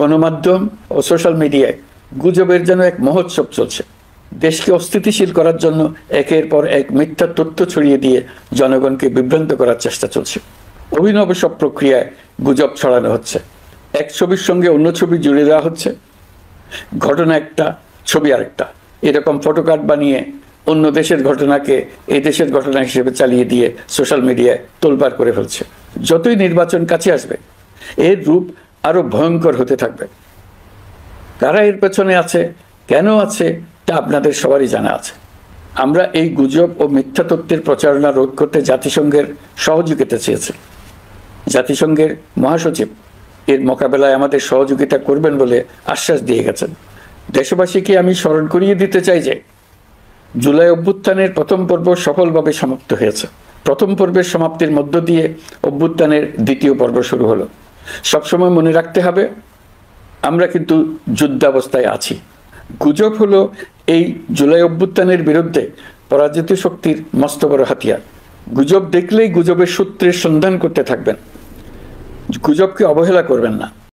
গণমাধ্যম ও সোশ্যাল মিডিয়ায় গুজবের যেন এক মহোৎসব চলছে। দেশকে অস্থিতিশীল করার জন্য একের পর এক মিথ্যা তথ্য ছড়িয়ে দিয়ে জনগণকে বিভ্রান্ত করার চেষ্টা চলছে। অভিনব সব প্রক্রিয়ায় গুজব ছড়ানো হচ্ছে। এক ছবির সঙ্গে অন্য ছবি জুড়ে দেওয়া হচ্ছে, ঘটনা একটা ছবি আরেকটা, এরকম ফটোকার্ড বানিয়ে অন্য দেশের ঘটনাকে এই দেশের ঘটনা হিসেবে চালিয়ে দিয়ে সোশ্যাল মিডিয়ায় তোলপাড় করে ফেলছে। যতই নির্বাচন কাছে আসবে এর রূপ আরো ভয়ঙ্কর হতে থাকবে। কারা এর পেছনে আছে, কেন আছে, তা আপনাদের সবারই জানা আছে। আমরা এই গুজব ও মিথ্যা তথ্যের প্রচারণা রোধ করতে জাতিসংঘের সহযোগিতা চেয়েছি। জাতিসংঘের মহাসচিব এর মোকাবেলায় আমাদের সহযোগিতা করবেন বলে আশ্বাস দিয়ে গেছেন। দেশবাসীকে আমি স্মরণ করিয়ে দিতে চাই যে জুলাই অভ্যুত্থানের প্রথম পর্ব সফলভাবে সমাপ্ত হয়েছে। প্রথম পর্বের সমাপ্তির মধ্য দিয়ে অভ্যুত্থানের দ্বিতীয় পর্ব শুরু হলো। সবসময় মনে রাখতে হবে, আমরা কিন্তু যুদ্ধাবস্থায় আছি। গুজব হলো এই জুলাই অভ্যুত্থানের বিরুদ্ধে পরাজিত শক্তির মস্ত বড় হাতিয়ার। গুজব দেখলেই গুজবের সূত্রের সন্ধান করতে থাকবেন, গুজবকে অবহেলা করবেন না।